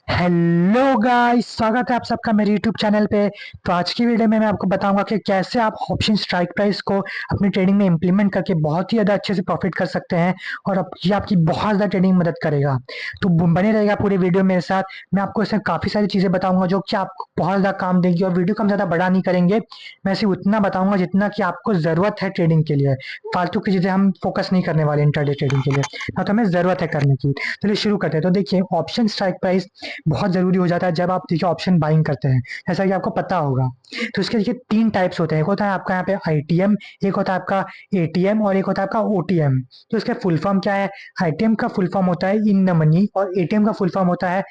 Hello guys, स्वागत है आप सबका मेरे यूट्यूब चैनल पे। तो आज की वीडियो में मैं आपको बताऊंगा कि कैसे आप ऑप्शन स्ट्राइक प्राइस को अपनी ट्रेडिंग में इंप्लीमेंट करके बहुत ही ज़्यादा अच्छे से प्रॉफिट कर सकते हैं। और ये आपकी बहुत ज़्यादा ट्रेडिंग में मदद करेगा। तो बने रहेगा पूरी वीडियो मेरे साथ। मैं आपको इसमें काफ़ी सारी चीज़ें बताऊंगा जो कि आपको बहुत ज़्यादा काम देंगी, और वीडियो को हम ज़्यादा बड़ा नहीं करेंगे। मैं सिर्फ उतना बताऊंगा जितना कि आपको ज़रूरत है ट्रेडिंग के लिए। फालतू की चीज़ें हम फोकस नहीं करने वाले इंट्राडे ट्रेडिंग के लिए, ना तो हमें ज़रूरत है करने की। चलिए शुरू करते हैं। तो देखिए, ऑप्शन स्ट्राइक प्राइस बहुत ज़रूरी हो जाता है जब आप देखिए ऑप्शन बाइंग करते हैं, जैसा कि आपको पता होगा। तो इसके देखिए 3 टाइप्स होते हैं। एक होता है आपका यहाँ पे आईटीएम, एक होता है आपका एटीएम, और एक होता है आपका ओटीएम। तो इसका फुल फॉर्म क्या है? आईटीएम का फुल फॉर्म होता है इन द मनी, और एटीएम का फुल फॉर्म होता है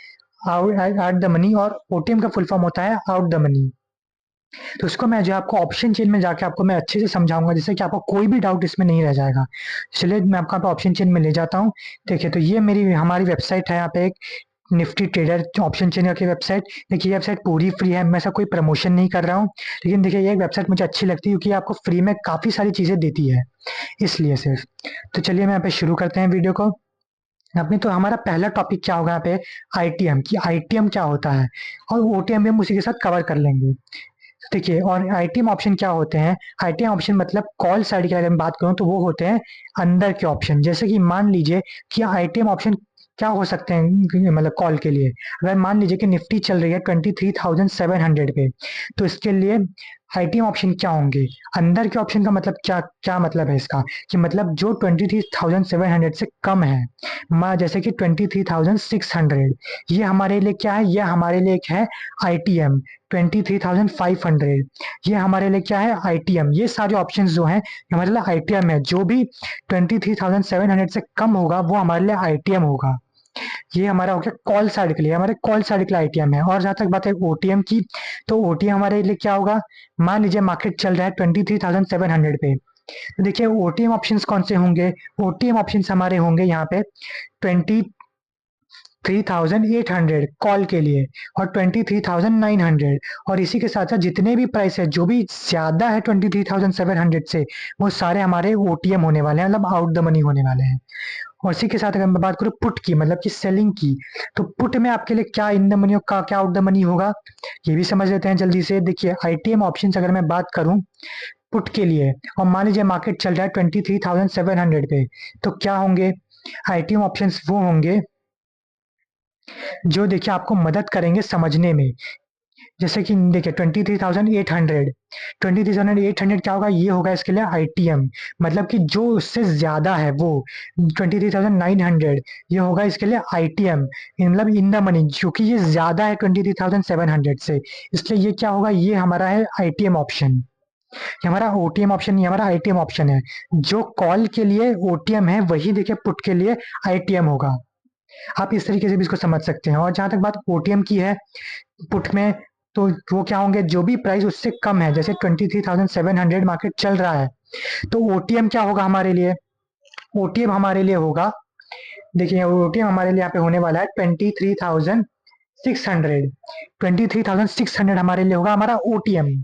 आउट द मनी, और ओटीएम का फुल फॉर्म होता है आउट द मनी। तो इसको मैं जो आपको ऑप्शन चेन में जाके आपको मैं अच्छे से समझाऊंगा, जिससे कि आपको कोई भी डाउट इसमें नहीं रह जाएगा। चलिए मैं आपको यहाँ पे ऑप्शन चेन में ले जाता हूँ। देखिए, तो ये मेरी हमारी वेबसाइट है यहाँ पे, एक निफ्टी ट्रेडर ऑप्शन चेन की वेबसाइट। देखिए ये वेबसाइट पूरी फ्री है, मैं ऐसा कोई प्रमोशन नहीं कर रहा हूँ। लेकिन देखिए ये वेबसाइट मुझे अच्छी लगती है क्योंकि ये आपको फ्री में काफ़ी सारी चीज़ें देती है, इसलिए सिर्फ। तो चलिए मैं यहाँ पे शुरू करते हैं वीडियो को अपनी। तो हमारा पहला टॉपिक क्या होगा यहाँ पे? आईटीएम की आईटीएम क्या होता है, और ओटीएम भी हम उसी के साथ कवर कर लेंगे। देखिए, और आईटीएम ऑप्शन क्या होते हैं? आईटीएम ऑप्शन मतलब कॉल साइड की अगर मैं बात करूं तो वो होते हैं अंदर के ऑप्शन। जैसे कि मान लीजिए कि आईटीएम ऑप्शन क्या हो सकते हैं, मतलब कॉल के लिए। अगर मान लीजिए कि निफ्टी चल रही है 23,700 पे, तो इसके लिए आईटीएम ऑप्शन क्या होंगे? अंदर के ऑप्शन का मतलब क्या क्या मतलब है इसका? कि मतलब जो 23,700 से कम है, जैसे कि 23,600, ये हमारे लिए क्या है? ये हमारे लिए एक है आईटीएम। 23,500, ये हमारे लिए क्या है? आईटीएम। ये सारे ऑप्शंस जो हैं ये हमारे लिए आईटीएम है। जो भी 23,700 से कम होगा वो हमारे लिए आईटीएम होगा। ये हमारा हो गया कॉल साइड के लिए, हमारे कॉल साइड के लिए आईटीएम है। और जहां तक बात है ओटीएम की, तो ओटीएम हमारे लिए क्या होगा? मान लीजिए मार्केट चल रहा है 23,700 पे, तो देखिए ओटीएम ऑप्शंस कौन से होंगे? ओटीएम ऑप्शंस हमारे होंगे यहाँ पे 23,800 कॉल के लिए, और 23,900। और इसी के साथ साथ जितने भी प्राइस है जो भी ज्यादा है 23,700 से, वो सारे हमारे ओटीएम होने वाले हैं, मतलब आउट द मनी होने वाले हैं। और इसी के साथ अगर मैं बात करूँ पुट की, मतलब कि सेलिंग की, तो पुट में आपके लिए क्या इन द मनी का क्या आउट द मनी होगा, ये भी समझ लेते हैं जल्दी से। देखिए आईटीएम ऑप्शन अगर मैं बात करूं पुट के लिए, और मान लीजिए मार्केट चल रहा है 23,700 पे, तो क्या होंगे? आईटीएम ऑप्शंस वो होंगे जो देखिए आपको मदद करेंगे समझने में। जैसे कि देखिए 23,800, 23,800 क्या होगा? ये होगा इसके लिए आईटीएम। मतलब कि जो उससे ज्यादा है वो 23,900, ये होगा इसके लिए आईटीएम, मतलब इन द मनी, क्योंकि ये ज्यादा है 23,700 से, इसलिए ये क्या होगा? ये हमारा है आईटीएम ऑप्शन। ये हमारा ओटीएम ऑप्शन नहीं, हमारा आईटीएम ऑप्शन है। जो कॉल के लिए ओटीएम है वही देखिए पुट के लिए आईटीएम होगा। आप इस तरीके से भी इसको समझ सकते हैं। और जहां तक बात ओटीएम की है पुट में, तो वो क्या होंगे? जो भी प्राइस उससे कम है, जैसे 23,700 मार्केट चल रहा है, तो ओटीएम क्या होगा हमारे लिए? ओटीएम हमारे लिए होगा, देखिए ओटीएम हमारे लिए यहाँ पे होने वाला है 23,600। 23,600 हमारे लिए होगा हमारा ओटीएम।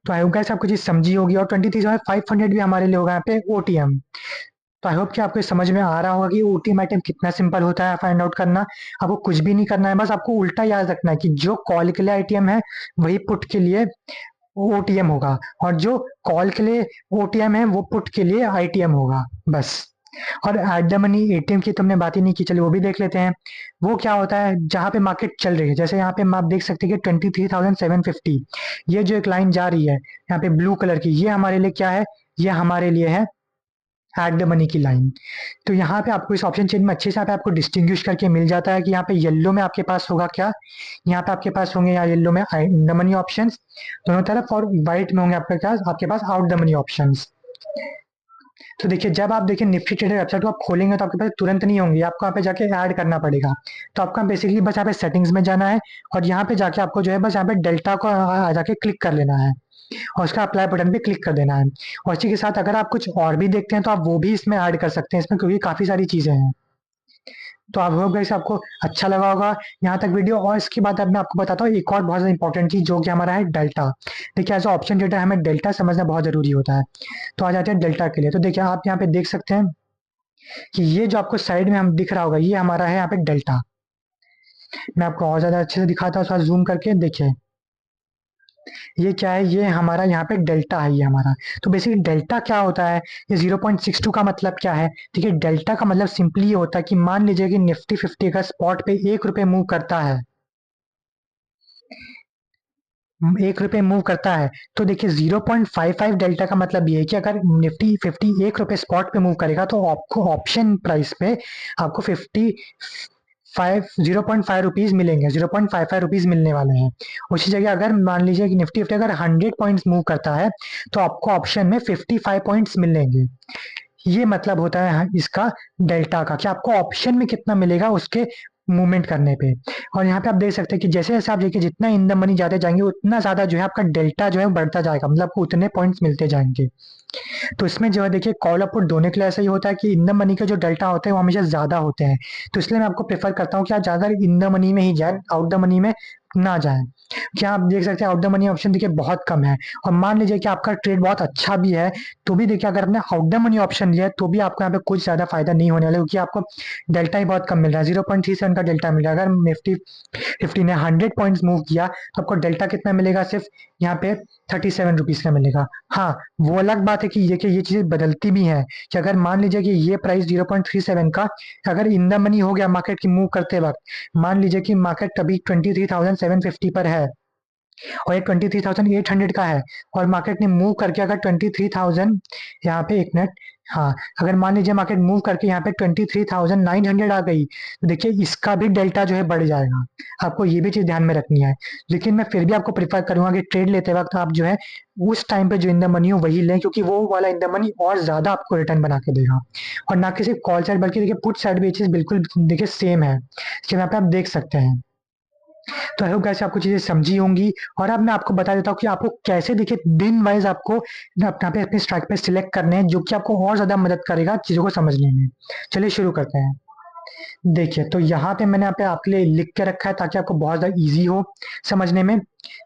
तो आई होप गाइस आपको चीज समझी होगी। और 23,500 भी हमारे लिए होगा यहाँ पे ओटीएम। तो आई होप कि आपको समझ में आ रहा होगा कि ओटीएम आइटम कितना सिंपल होता है फाइंड आउट करना। आपको कुछ भी नहीं करना है, बस आपको उल्टा याद रखना है कि जो कॉल के लिए आईटीएम है वही पुट के लिए ओटीएम होगा, और जो कॉल के लिए ओटीएम है वो पुट के लिए आईटीएम होगा, बस। और एट द मनी एटीएम की तो हमने बात ही नहीं की, चलिए वो भी देख लेते हैं। वो क्या होता है? जहां पे मार्केट चल रही है, जैसे यहाँ पे आप देख सकते हैं कि 23,750, ये जो एक लाइन जा रही है यहाँ पे ब्लू कलर की, ये हमारे लिए क्या है? ये हमारे लिए है एट द मनी की लाइन। तो यहाँ पे आपको इस ऑप्शन चेन में अच्छे से यहाँ पे आपको डिस्टिंग्विश करके मिल जाता है कि यहाँ पे येलो में आपके पास होगा क्या? यहाँ पे आपके पास होंगे यहाँ येलो में इन द मनी ऑप्शंस दोनों तरफ, और व्हाइट में होंगे आपके pass out the money options. तो देखिए जब आप देखिए निफ्टी ट्रेडर वेबसाइट को आप खोलेंगे तो आपके पास तुरंत नहीं होंगे, आपको यहाँ पे जाके ऐड करना पड़ेगा। तो आपका बेसिकली बस यहाँ पे सेटिंग्स में जाना है, और यहाँ पे जाके आपको जो है बस यहाँ पे डेल्टा को जाके क्लिक कर लेना है, और उसका अप्लाई बटन पे क्लिक कर देना है। और इसी के साथ अगर आप कुछ और भी देखते हैं तो आप वो भी इसमें ऐड कर सकते हैं इसमें, क्योंकि काफी सारी चीजें हैं। तो आप होप गाइस आपको अच्छा लगा होगा यहाँ तक वीडियो। और इसके बाद अब मैं आपको बताता हूँ एक और बहुत ज्यादा इंपॉर्टेंट चीज, जो कि हमारा है डेल्टा। देखिए एज ऑप्शन ट्रेडर हमें डेल्टा समझना बहुत जरूरी होता है। तो आ जाते हैं डेल्टा के लिए। तो देखिए आप यहाँ पे देख सकते हैं कि ये जो आपको साइड में हम दिख रहा होगा, ये हमारा है यहाँ पे डेल्टा। मैं आपको और ज़्यादा अच्छे से दिखाता हूँ, थोड़ा जूम करके देखिए। ये क्या है, ये हमारा यहाँ पे डेल्टा है ये हमारा। तो बेसिकली डेल्टा क्या होता है, ये 0.62 का मतलब क्या है। देखिए डेल्टा का मतलब सिंपली ये होता है कि मान लीजिए कि निफ्टी 50 का स्पॉट पे 1 रुपये मूव करता है, 1 रुपये मूव करता है, तो देखिए 0.55 डेल्टा का मतलब ये है कि अगर निफ्टी 50 1 रुपये स्पॉट पे मूव करेगा तो आपको ऑप्शन प्राइस पे आपको 0.5 रुपीज मिलेंगे, 0.55 रुपीज मिलने वाले हैं। उसी जगह अगर मान लीजिए कि निफ्टी फिफ्टी अगर 100 पॉइंट्स मूव करता है तो आपको ऑप्शन में 55 पॉइंट्स मिलेंगे। ये मतलब होता है इसका डेल्टा का, कि आपको ऑप्शन में कितना मिलेगा उसके मूवमेंट करने पे। और यहाँ पे आप देख सकते हैं कि जैसे जैसे आप देखिए जितना इन द मनी जाते जाएंगे उतना ज्यादा जो है आपका डेल्टा जो है बढ़ता जाएगा, मतलब आपको उतने पॉइंट्स मिलते जाएंगे। तो इसमें जो है देखिए कॉल और पुट दोनों के लिए ऐसा ही होता है कि इन द मनी के जो डेल्टा होते हैं वो हमेशा ज्यादा होते हैं। तो इसलिए मैं आपको प्रेफर करता हूँ कि आप ज्यादा इन द मनी में ही जाए, आउट द मनी में ना जाए। क्या आप देख सकते हैं आउट द मनी ऑप्शन देखिए बहुत कम है। और मान लीजिए कि आपका ट्रेड बहुत अच्छा भी है, तो भी देखिए अगर आपने आउट द मनी ऑप्शन लिया है तो भी आपको यहाँ पे कुछ ज्यादा फायदा नहीं होने वाला, क्योंकि आपको डेल्टा ही बहुत कम मिल रहा है, 0.37 का डेल्टा मिल रहा है। अगर निफ्टी 50 ने 100 पॉइंट्स मूव किया तो आपको डेल्टा कितना मिलेगा, सिर्फ यहाँ पे 37 रुपीज का मिलेगा। हाँ, वो अलग बात है कि ये चीजें बदलती भी हैं, कि अगर मान लीजिए कि ये प्राइस 0.37 का अगर इन द मनी हो गया मार्केट की मूव करते वक्त, मान लीजिए कि मार्केट अभी 23,750 पर है और ये 23,800 का है, और मार्केट ने मूव करके अगर 23,000, यहाँ पे एक मिनट, हाँ, अगर मान लीजिए मार्केट मूव करके यहाँ पे 23,900 आ गई, तो देखिए इसका भी डेल्टा जो है बढ़ जाएगा। आपको ये भी चीज ध्यान में रखनी है। लेकिन मैं फिर भी आपको प्रिफर करूंगा कि ट्रेड लेते वक्त आप जो है उस टाइम पे जो इन द मनी हो वही लें, क्योंकि वो वाला इन द मनी और ज्यादा आपको रिटर्न बना के देगा। और ना कि सिर्फ कॉल साइड बल्कि देखिए पुट साइड भी ये चीज बिल्कुल देखिए सेम है, कि यहाँ पे आप देख सकते हैं। तो आई होप गाइस आपको चीजें समझी होंगी। और अब मैं आपको बता देता हूँ कि आपको कैसे देखिए दिन वाइज आपको अपना पे अपने स्ट्राइक पे सिलेक्ट करने हैं, जो कि आपको और ज्यादा मदद करेगा चीजों को समझने में। चलिए शुरू करते हैं। देखिए तो यहाँ पे मैंने यहाँ पे आपके लिए लिख के रखा है ताकि आपको बहुत ज्यादा इजी हो समझने में।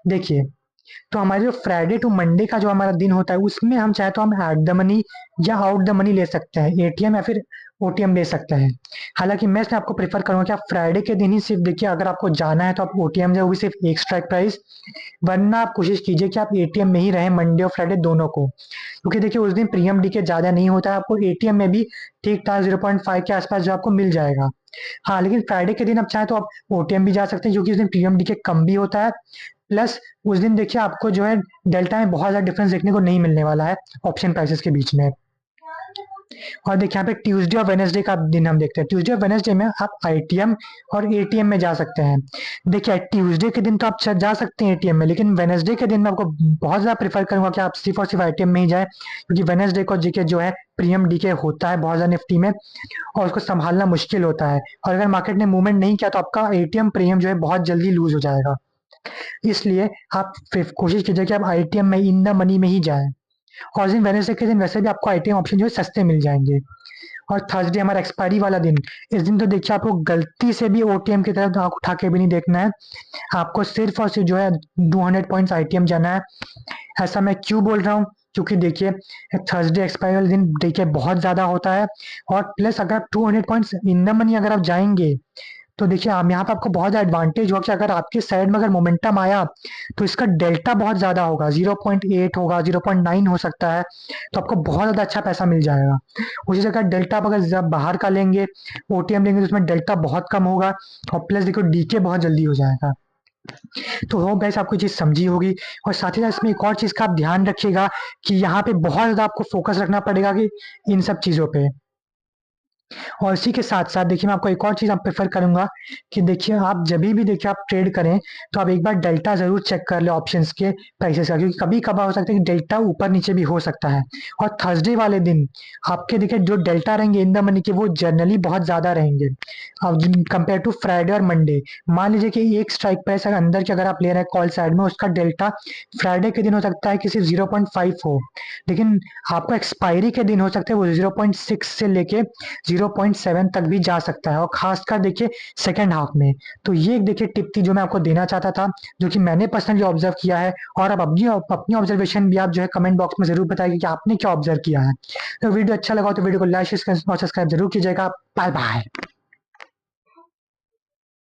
देखिए तो हमारे जो फ्राइडे टू मंडे का जो हमारा दिन होता है उसमें हम चाहे तो हम एट द मनी या आउट द मनी ले सकते हैं, एटीएम या फिर ओटीएम ले सकते हैं। हालांकि मैं इसमें आपको प्रेफर करूंगा कि आप फ्राइडे के दिन ही सिर्फ देखिए, अगर आपको जाना है तो आप ओटीएम जाए, वो भी सिर्फ एक स्ट्राइक प्राइस। वरना आप कोशिश कीजिए कि आप एटीएम में ही रहें मंडे और फ्राइडे दोनों को, क्योंकि देखिए उस दिन प्रीमियम डी के ज्यादा नहीं होता है, आपको एटीएम में भी ठीक ठाक 0.5 के आसपास जो आपको मिल जाएगा। हाँ, लेकिन फ्राइडे के दिन आप चाहें तो आप ओटीएम भी जा सकते हैं, क्योंकि उस दिन प्रीमियम डी के कम भी होता है। प्लस उस दिन देखिए आपको जो है डेल्टा में बहुत ज्यादा डिफरेंस देखने को नहीं मिलने वाला है ऑप्शन प्राइसेस के बीच में। और देखिए यहाँ पे ट्यूसडे और वेनेसडे का दिन हम देखते हैं। ट्यूसडे और वेनेसडे में आप आईटीएम और एटीएम में जा सकते हैं। देखिए ट्यूसडे के दिन तो आप जा सकते हैं एटीएम में, लेकिन वेनेसडे के दिन मैं आपको बहुत ज्यादा प्रेफर करूंगा कि आप सिर्फ और सिर्फ आईटीएम में ही जाए, क्योंकि वेनेसडे को जीके जो है प्रीमियम डीके होता है बहुत ज्यादा निफ्टी में, और उसको संभालना मुश्किल होता है। और अगर मार्केट ने मूवमेंट नहीं किया तो आपका एटीएम प्रीमियम जो है बहुत जल्दी लूज हो जाएगा। इसलिए आप कोशिश कीजिए कि आप आईटीएम में इन द मनी में ही जाएं। और उस दिन वेडनेसडे के दिन वैसे भी आपको आईटीएम ऑप्शन जो है सस्ते मिल जाएंगे। और थर्सडे हमारा एक्सपायरी वाला दिन, इस दिन तो देखिए आपको गलती से भी ओटीएम की तरफ आंख उठा के भी नहीं देखना है। आपको सिर्फ और सिर्फ जो है 200 पॉइंट्स आईटीएम जाना है। ऐसा मैं क्यों बोल रहा हूँ, क्योंकि देखिए थर्सडे एक्सपायरी वाले दिन देखिए बहुत ज्यादा होता है। और प्लस अगर आप 200 पॉइंट्स इन द मनी अगर आप जाएंगे तो देखिए हम यहाँ पे आपको बहुत ज्यादा एडवांटेज होगा कि अगर आपके साइड में अगर मोमेंटम आया तो इसका डेल्टा बहुत ज्यादा होगा, 0.8 होगा, 0.9 हो सकता है। तो आपको बहुत ज्यादा अच्छा पैसा मिल जाएगा। उसी जगह डेल्टा आप अगर बाहर का लेंगे, ओटीएम लेंगे, तो उसमें डेल्टा बहुत कम होगा। और प्लस देखो डीके बहुत जल्दी हो जाएगा। तो होप गाइस आपको चीज समझी होगी। और साथ ही साथ इसमें एक और चीज का आप ध्यान रखिएगा कि यहाँ पे बहुत ज्यादा आपको फोकस रखना पड़ेगा कि इन सब चीजों पे। और इसी के साथ साथ देखिए मैं आपको एक और चीज आप प्रेफर करूंगा कि देखिए आप जब भी देखिए आप ट्रेड करें तो आप एक बार डेल्टा जरूर चेक कर ले ऑप्शंस के प्राइसेस का, क्योंकि कभी कभार हो सकता है कि डेल्टा ऊपर नीचे भी हो सकता है। और थर्सडे वाले दिन आपके देखिए जो डेल्टा रहेंगे इन द मनी के वो जनरली बहुत ज्यादा रहेंगे कंपेयर टू फ्राइडे और मंडे। मान लीजिए कि एक स्ट्राइक प्राइस अगर अंदर की अगर आप ले रहे हैं कॉल साइड में, उसका डेल्टा फ्राइडे के दिन हो सकता है कि सिर्फ 0.5 हो, लेकिन आपको एक्सपायरी के दिन हो सकता है वो 0.6 से लेके 0.7 तक भी जा सकता है, और खासकर देखिए सेकेंड हाफ में। तो ये एक देखिए टिप थी जो मैं आपको देना चाहता था, जो कि मैंने पर्सनली ऑब्जर्व किया है। और आप अपनी ऑब्जर्वेशन भी आप जो है कमेंट बॉक्स में जरूर बताइए कि आपने क्या ऑब्जर्व किया है। तो वीडियो अच्छा लगा तो वीडियो को लाइक और सब्सक्राइब जरूर कीजिएगा। Bye bye.